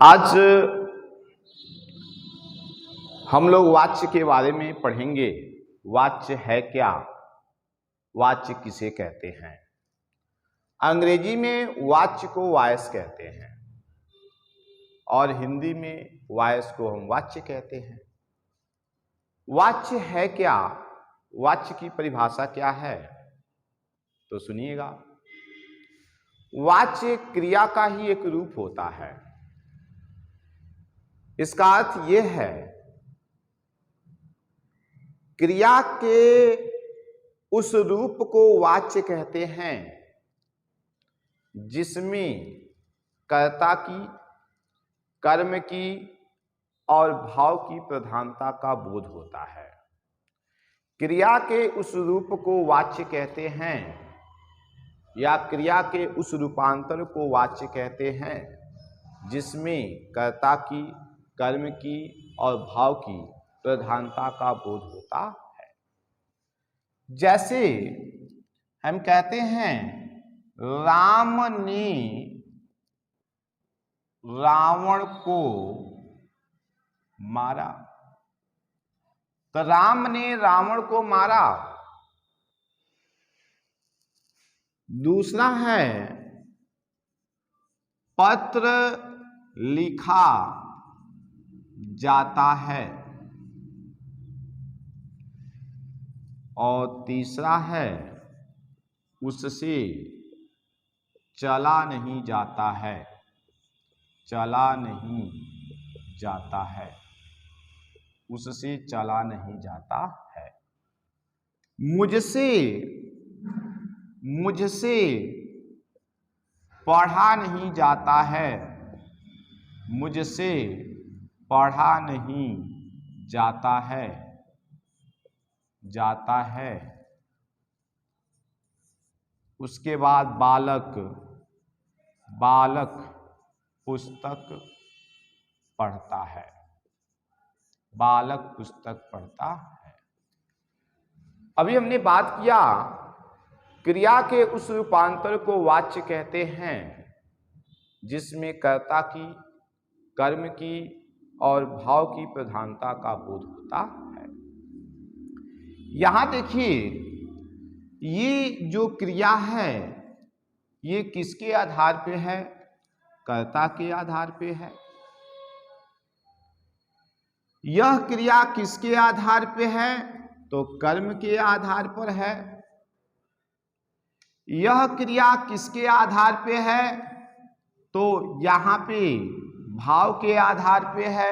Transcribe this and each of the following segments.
आज हम लोग वाच्य के बारे में पढ़ेंगे। वाच्य है क्या, वाच्य किसे कहते हैं। अंग्रेजी में वाच्य को वॉइस कहते हैं और हिंदी में वॉइस को हम वाच्य कहते हैं। वाच्य है क्या, वाच्य की परिभाषा क्या है, तो सुनिएगा। वाच्य क्रिया का ही एक रूप होता है। इसका अर्थ यह है, क्रिया के उस रूप को वाच्य कहते हैं जिसमें कर्ता की, कर्म की और भाव की प्रधानता का बोध होता है। क्रिया के उस रूप को वाच्य कहते हैं या क्रिया के उस रूपांतर को वाच्य कहते हैं जिसमें कर्ता की, कर्म की और भाव की प्रधानता का बोध होता है। जैसे हम कहते हैं राम ने रावण को मारा, तो राम ने रावण को मारा। दूसरा है पत्र लिखा जाता है और तीसरा है उससे चला नहीं जाता है, चला नहीं जाता है, उससे चला नहीं जाता है। मुझसे पढ़ा नहीं जाता है, मुझसे पढ़ा नहीं जाता है, जाता है। उसके बाद बालक, बालक पुस्तक पढ़ता है, बालक पुस्तक पढ़ता है। अभी हमने बात किया क्रिया के उस रूपांतर को वाच्य कहते हैं जिसमें कर्ता की, कर्म की और भाव की प्रधानता का बोध होता है। यहां देखिए, ये जो क्रिया है ये किसके आधार पे है, कर्ता के आधार पे है। यह क्रिया किसके आधार पे है, तो कर्म के आधार पर है। यह क्रिया किसके आधार पे है, तो यहां पे भाव के आधार पे है।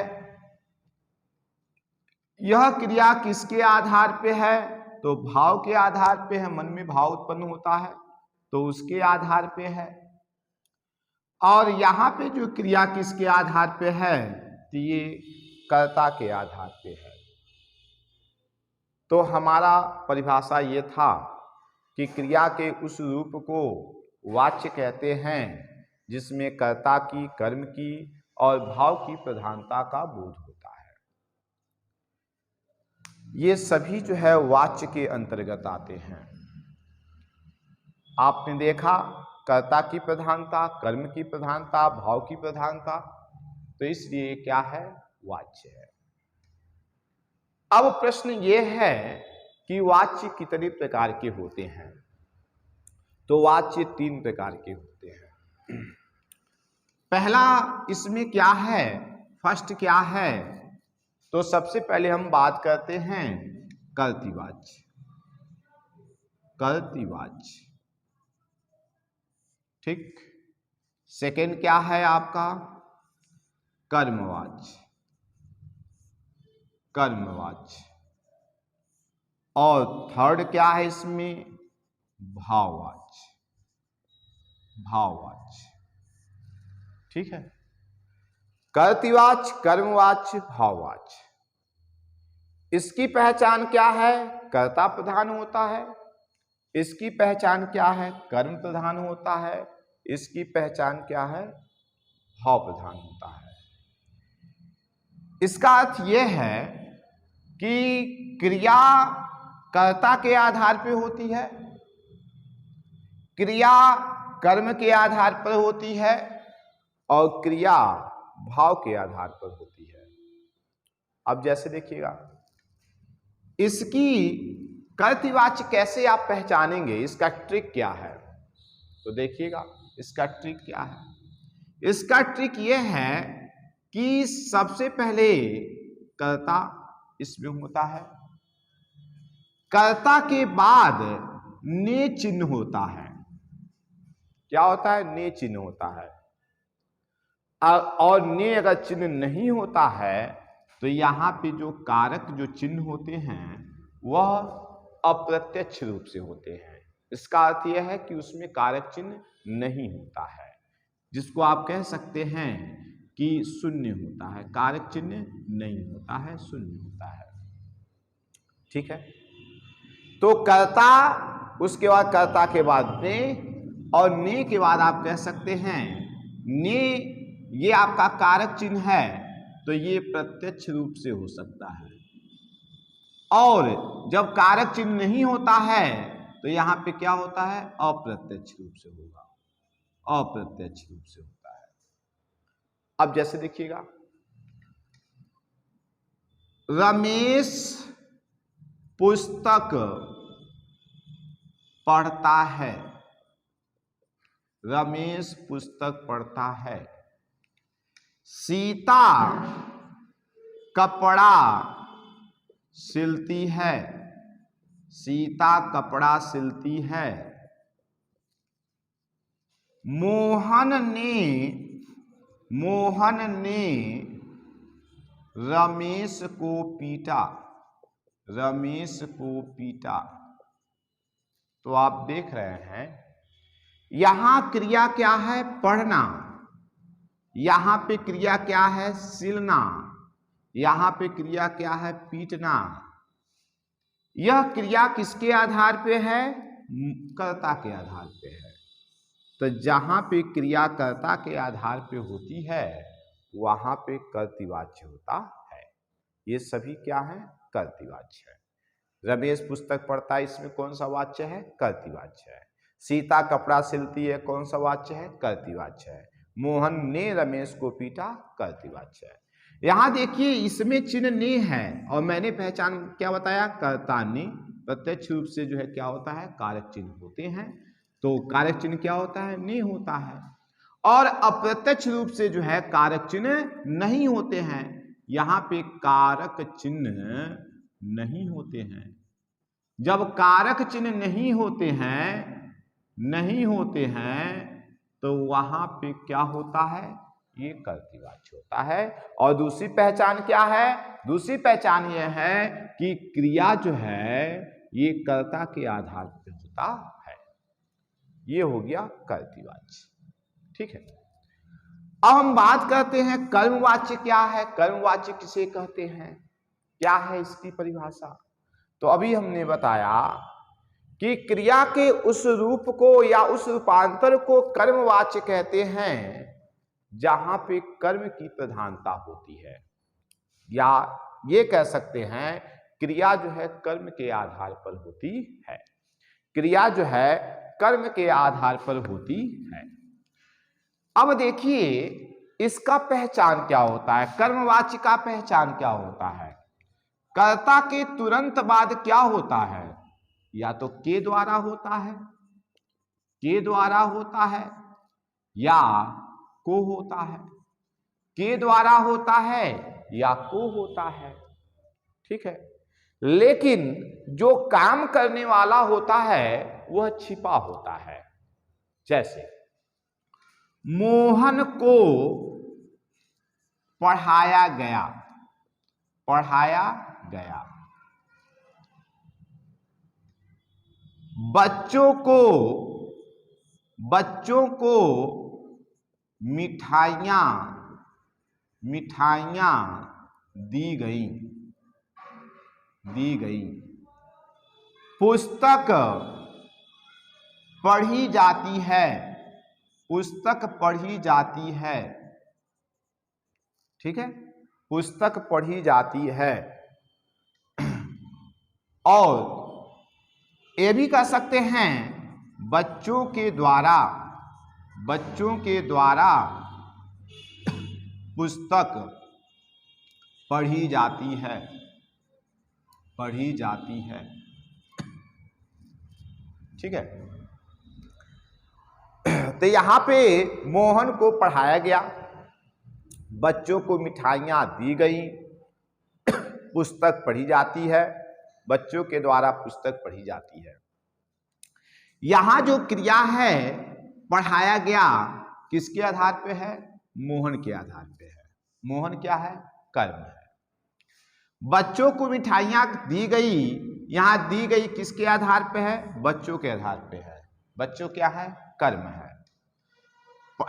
यह क्रिया किसके आधार पे है, तो भाव के आधार पे है। मन में भाव उत्पन्न होता है तो उसके आधार पे है। और यहां पे जो क्रिया किसके आधार पे है, तो ये कर्ता के आधार पे है। तो हमारा परिभाषा ये था कि क्रिया के उस रूप को वाच्य कहते हैं जिसमें कर्ता की, कर्म की और भाव की प्रधानता का बोध होता है। ये सभी जो है वाच्य के अंतर्गत आते हैं। आपने देखा कर्ता की प्रधानता, कर्म की प्रधानता, भाव की प्रधानता, तो इसलिए क्या है, वाच्य है। अब प्रश्न ये है कि वाच्य कितने प्रकार के होते हैं, तो वाच्य 3 प्रकार के होते हैं। पहला इसमें क्या है, फर्स्ट क्या है, तो सबसे पहले हम बात करते हैं कर्तृवाच्य। कर्तृवाच्य, ठीक। सेकंड क्या है आपका, कर्मवाच्य, कर्मवाच्य। और थर्ड क्या है इसमें, भाववाच्य, भाववाच्य, ठीक है। कर्तृवाच्य, कर्मवाच्य, भाववाच्य। इसकी पहचान क्या है, कर्ता प्रधान होता है। इसकी पहचान क्या है, कर्म प्रधान होता है। इसकी पहचान क्या है, भाव प्रधान होता है। इसका अर्थ यह है कि क्रिया कर्ता के आधार पर होती है, क्रिया कर्म के आधार पर होती है और क्रिया भाव के आधार पर होती है। अब जैसे देखिएगा, इसकी कर्तृवाच्य कैसे आप पहचानेंगे, इसका ट्रिक क्या है? तो देखिएगा इसका ट्रिक क्या है। इसका ट्रिक यह है कि सबसे पहले कर्ता इसमें होता है, कर्ता के बाद ने चिन्ह होता है। क्या होता है? ने चिन्ह होता है। और ने अगर चिन्ह नहीं होता है तो यहां पे जो कारक जो चिन्ह होते हैं वह अप्रत्यक्ष रूप से होते हैं। इसका अर्थ यह है कि उसमें कारक चिन्ह नहीं होता है, जिसको आप कह सकते हैं कि शून्य होता है। कारक चिन्ह नहीं होता है, शून्य होता है। ठीक है, तो कर्ता, उसके बाद कर्ता के बाद ने, और ने के बाद आप कह सकते हैं ने, ये आपका कारक चिन्ह है तो ये प्रत्यक्ष रूप से हो सकता है। और जब कारक चिन्ह नहीं होता है तो यहां पे क्या होता है? अप्रत्यक्ष रूप से होगा, अप्रत्यक्ष रूप से होता है। अब जैसे देखिएगा, रमेश पुस्तक पढ़ता है, रमेश पुस्तक पढ़ता है। सीता कपड़ा सिलती है, सीता कपड़ा सिलती है। मोहन ने रमेश को पीटा, रमेश को पीटा। तो आप देख रहे हैं यहां क्रिया क्या है? पढ़ना। यहां पे क्रिया क्या है? सिलना। यहां पे क्रिया क्या है? पीटना। यह क्रिया किसके आधार पे है? कर्ता के आधार पे है। तो जहां पे क्रिया कर्ता के आधार पे होती है वहां पे कर्तृवाच्य होता है। ये सभी क्या है? कर्तृवाच्य है। रमेश पुस्तक पढ़ता है, इसमें कौन सा वाच्य है? कर्तृवाच्य है। सीता कपड़ा सिलती है, कौन सा वाच्य है? कर्तृवाच्य है। मोहन ने रमेश को पीटा, कर्तृवाच्य है। यहां देखिए इसमें चिन्ह ने है और मैंने पहचान क्या बताया? कर्ता ने। प्रत्यक्ष रूप से जो है क्या होता है? कारक चिन्ह होते हैं। तो कारक चिन्ह क्या होता है? ने होता है। और अप्रत्यक्ष रूप से जो है कारक चिन्ह नहीं होते हैं। यहां पे कारक चिन्ह नहीं होते हैं। जब कारक चिन्ह नहीं होते हैं तो वहां पे क्या होता है? ये कर्तृवाच्य होता है। और दूसरी पहचान क्या है? दूसरी पहचान यह है कि क्रिया जो है ये कर्ता के आधार पर होता है। ये हो गया कर्तृवाच्य। ठीक है, अब हम बात करते हैं कर्मवाच्य क्या है? कर्मवाच्य किसे कहते हैं? क्या है इसकी परिभाषा? तो अभी हमने बताया कि क्रिया के उस रूप को या उस रूपांतर को कर्मवाच्य कहते हैं जहां पे कर्म की प्रधानता होती है, या ये कह सकते हैं क्रिया जो है कर्म के आधार पर होती है। क्रिया जो है कर्म के आधार पर होती है। अब देखिए इसका पहचान क्या होता है? कर्मवाच्य का पहचान क्या होता है? कर्ता के तुरंत बाद क्या होता है? या तो के द्वारा होता है, के द्वारा होता है, या को होता है। के द्वारा होता है या को होता है। ठीक है, लेकिन जो काम करने वाला होता है वह छिपा होता है। जैसे मोहन को पढ़ाया गया, पढ़ाया गया। बच्चों को मिठाइयां दी गई। पुस्तक पढ़ी जाती है, पुस्तक पढ़ी जाती है। ठीक है, पुस्तक पढ़ी जाती है। और ये भी कह सकते हैं बच्चों के द्वारा पुस्तक पढ़ी जाती है, पढ़ी जाती है। ठीक है, तो यहां पे मोहन को पढ़ाया गया, बच्चों को मिठाइयां दी गई, पुस्तक पढ़ी जाती है, बच्चों के द्वारा पुस्तक पढ़ी जाती है। यहां जो क्रिया है पढ़ाया गया किसके आधार पे है? मोहन के आधार पे है। मोहन क्या है? कर्म है। बच्चों को मिठाइयां दी गई, यहां दी गई किसके आधार पे है? बच्चों के आधार पे है। बच्चों क्या है? कर्म है।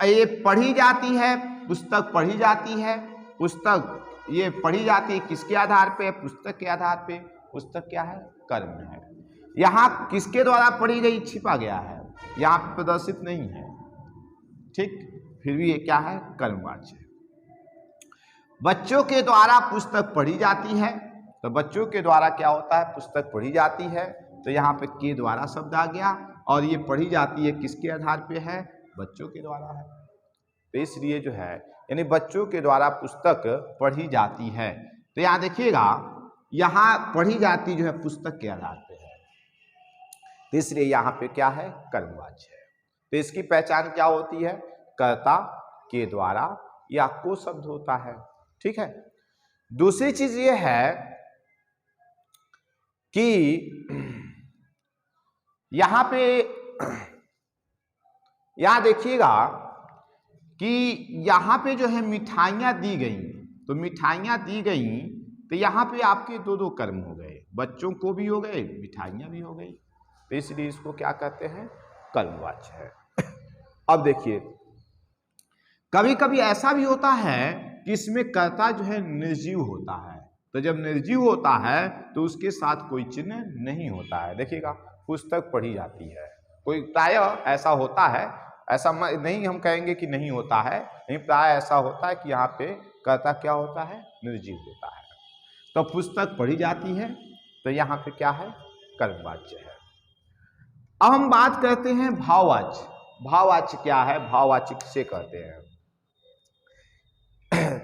ये पढ़ी जाती है, पुस्तक पढ़ी जाती है, पुस्तक ये पढ़ी जाती है किसके आधार पे? पुस्तक के आधार पे। पुस्तक क्या है? कर्म है। यहां किसके द्वारा पढ़ी गई छिपा गया है, यहां पे प्रदर्शित नहीं है। ठीक, फिर भी ये क्या है? कर्मवाच्य है। बच्चों के द्वारा पुस्तक पढ़ी जाती है, तो बच्चों के द्वारा क्या होता है? पुस्तक पढ़ी जाती है, तो यहाँ पे के द्वारा शब्द आ गया, और ये पढ़ी जाती है किसके आधार पे है? बच्चों के द्वारा है। तो इसलिए जो है यानी बच्चों के द्वारा पुस्तक पढ़ी जाती है। तो यहाँ देखिएगा, यहाँ पढ़ी जाती जो है पुस्तक के आधार पे है, तो इसलिए यहाँ पे क्या है? कर्मवाच्य है। तो इसकी पहचान क्या होती है? कर्ता के द्वारा या को शब्द होता है। ठीक है, दूसरी चीज ये है कि यहां पे यहां देखिएगा कि यहां पे जो है मिठाइयां दी गई, तो मिठाइयां दी गई, तो यहां पे आपके दो दो कर्म हो गए, बच्चों को भी हो गए, मिठाइयां भी हो गई, तो इसलिए इसको क्या कहते हैं? कर्मवाच्य है। अब देखिए, कभी कभी ऐसा भी होता है कि इसमें कर्ता जो है निर्जीव होता है, तो जब निर्जीव होता है तो उसके साथ कोई चिन्ह नहीं होता है। देखिएगा, पुस्तक पढ़ी जाती है, कोई प्रायः ऐसा होता है, ऐसा नहीं हम कहेंगे कि नहीं होता है, नहीं, प्राय ऐसा होता है कि यहाँ पे कर्ता क्या होता है? निर्जीव होता है। तो पुस्तक पढ़ी जाती है, तो यहाँ पे क्या है? कर्मवाच्य है। अब हम बात करते हैं भाववाच्य। भाववाच्य क्या है? भाववाच्य किसे कहते हैं?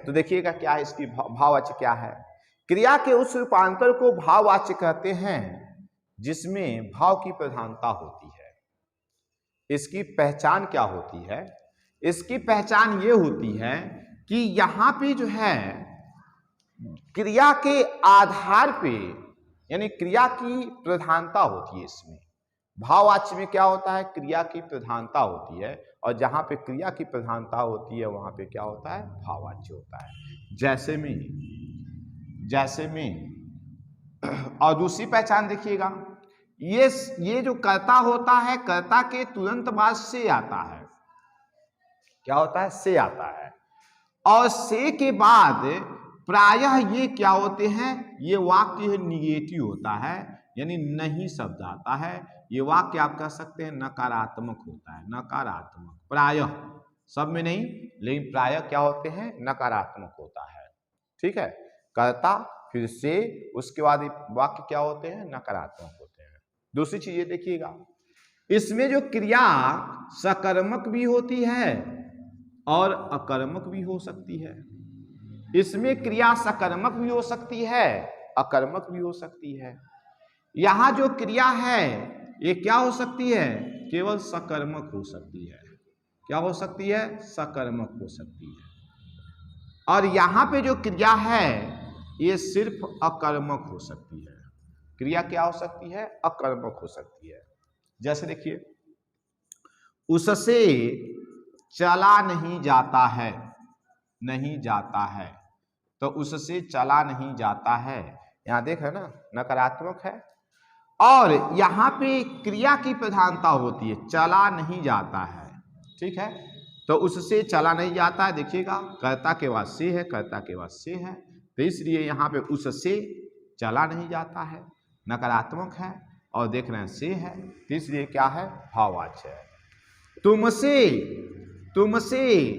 तो देखिएगा क्या है इसकी भाववाच्य क्या है? क्रिया के उस रूपांतर को भाववाच्य कहते हैं जिसमें भाव की प्रधानता होती है। इसकी पहचान क्या होती है? इसकी पहचान ये होती है कि यहां पे जो है क्रिया के आधार पे, यानी क्रिया की प्रधानता होती है। इसमें भाववाच्य में क्या होता है? क्रिया की प्रधानता होती है, और जहां पे क्रिया की प्रधानता होती है वहां पे क्या होता है? भाववाच्य होता है। जैसे में और दूसरी पहचान देखिएगा, ये जो कर्ता होता है, कर्ता के तुरंत बाद से आता है। क्या होता है? से आता है, और से के बाद प्रायः ये क्या होते हैं? ये वाक्य निगेटिव होता है, यानी नहीं शब्द आता है। ये वाक्य आप कह सकते हैं नकारात्मक होता है। नकारात्मक प्रायः, सब में नहीं, लेकिन प्रायः क्या होते हैं? नकारात्मक होता है। ठीक है, कर्ता फिर से, उसके बाद वाक्य क्या होते हैं? नकारात्मक होते हैं। दूसरी चीज ये देखिएगा, इसमें जो क्रिया सकर्मक भी होती है और अकर्मक भी हो सकती है। इसमें क्रिया सकर्मक भी हो सकती है, अकर्मक भी हो सकती है। यहां जो क्रिया है ये क्या हो सकती है? केवल सकर्मक हो सकती है। क्या हो सकती है? सकर्मक हो सकती है। और यहां पे जो क्रिया है ये सिर्फ अकर्मक हो सकती है। क्रिया क्या हो सकती है? अकर्मक हो सकती है। जैसे देखिए, उससे चला नहीं जाता है, नहीं जाता है, तो उससे चला नहीं जाता है, यहां देख रहे ना, नकारात्मक है। और यहां पे क्रिया की प्रधानता होती है, चला नहीं जाता है। ठीक है, तो उससे चला नहीं जाता है। देखिएगा, कर्ता के बाद से है, कर्ता के बाद से है, तो इसलिए यहां पे उससे चला नहीं जाता है, नकारात्मक है, और देख रहे हैं से है, तो इसलिए क्या है? भाववाच्य है। तुमसे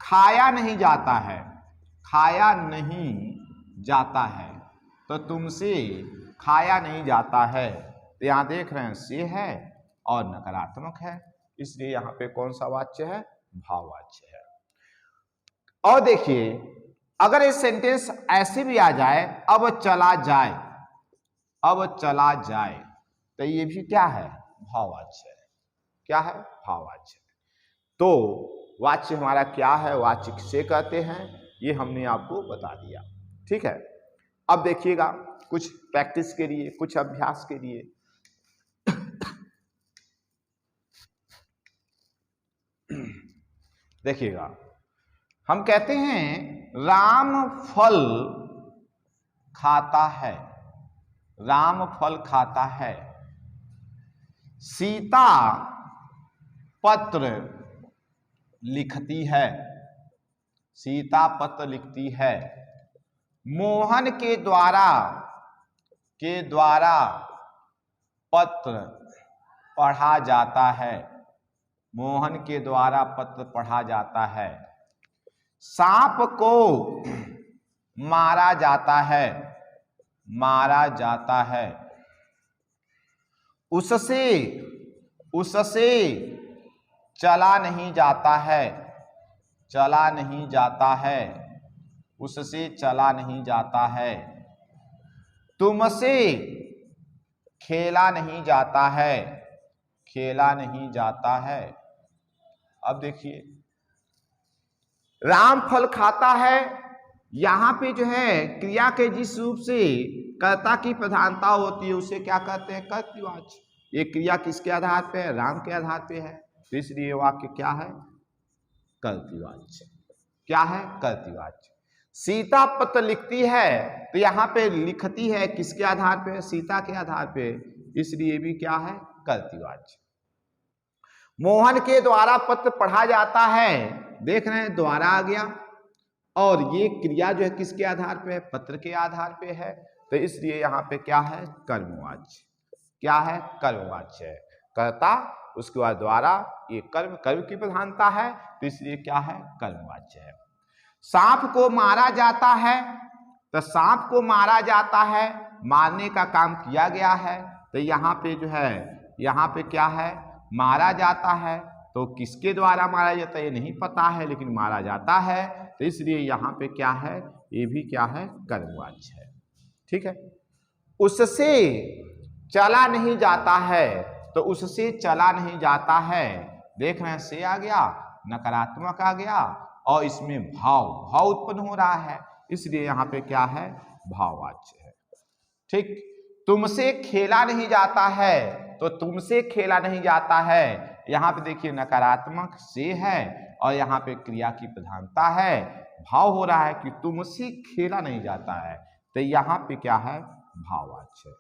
खाया नहीं जाता है, खाया नहीं जाता है, तो तुमसे खाया नहीं जाता है, तो यहां देख रहे हैं से है और नकारात्मक है, इसलिए यहां पे कौन सा वाच्य है? भाववाच्य है। और देखिए अगर ये सेंटेंस ऐसे भी आ जाए, अब चला जाए, अब चला जाए, तो ये भी क्या है? भाववाच्य है। क्या है? भाववाच्य। तो वाच्य हमारा क्या है, वाच्य किसे कहते हैं, ये हमने आपको बता दिया। ठीक है, अब देखिएगा कुछ प्रैक्टिस के लिए, कुछ अभ्यास के लिए। देखिएगा, हम कहते हैं राम फल खाता है, राम फल खाता है, सीता पत्र लिखती है, सीता पत्र लिखती है, मोहन के द्वारा पत्र पढ़ा जाता है, मोहन के द्वारा पत्र पढ़ा जाता है, सांप को मारा जाता है, मारा जाता है, उससे चला नहीं जाता है, चला नहीं जाता है, उससे चला नहीं जाता है, तुमसे खेला नहीं जाता है, खेला नहीं जाता है। अब देखिए राम फल खाता है, यहां पे जो है क्रिया के जिस रूप से कर्ता की प्रधानता होती है उसे क्या कहते हैं? कर्तृवाच्य। ये क्रिया किसके आधार पे है? राम के आधार पे है, तो इसलिए वाक्य क्या है? कर्तृवाच्य। क्या है? कर्तृवाच्य। सीता पत्र लिखती है, तो यहाँ पे लिखती है किसके आधार पे? सीता के आधार पे, इसलिए भी क्या है? कर्तृवाच्य। मोहन के द्वारा पत्र पढ़ा जाता है, देख रहे हैं द्वारा आ गया, और ये क्रिया जो है किसके आधार पे है? पत्र के आधार पे है, तो इसलिए यहाँ पे क्या है? कर्मवाच्य। क्या है? कर्मवाच्य है। कर्ता, उसके बाद द्वारा, ये कर्म, कर्म की प्रधानता है, तो इसलिए क्या है? कर्मवाच्य है। सांप को मारा जाता है, तो सांप को मारा जाता है, मारने का काम किया गया है, तो यहाँ पे जो है, यहाँ पे क्या है? मारा जाता है, तो किसके द्वारा मारा जाता है ये नहीं पता है, लेकिन मारा जाता है, तो इसलिए यहाँ पे क्या है? ये भी क्या है? कर्मवाच्य है। ठीक है। उससे चला नहीं जाता है, तो उससे चला नहीं जाता है, देख रहे हैं से आ गया, नकारात्मक आ गया, और इसमें भाव उत्पन्न हो रहा है, इसलिए यहाँ पे क्या है? भाववाच्य है। ठीक। तुमसे खेला नहीं जाता है, तो तुमसे खेला नहीं जाता है, यहाँ पे देखिए नकारात्मक से है, और यहाँ पे क्रिया की प्रधानता है, भाव हो रहा है कि तुमसे खेला नहीं जाता है, तो यहाँ पे क्या है? भाववाच्य है।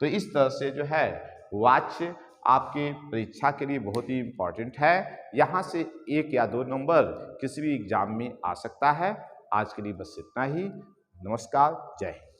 तो इस तरह से जो है वाच्य आपके परीक्षा के लिए बहुत ही इंपॉर्टेंट है। यहाँ से 1 या 2 नंबर किसी भी एग्जाम में आ सकता है। आज के लिए बस इतना ही। नमस्कार, जय हिंद।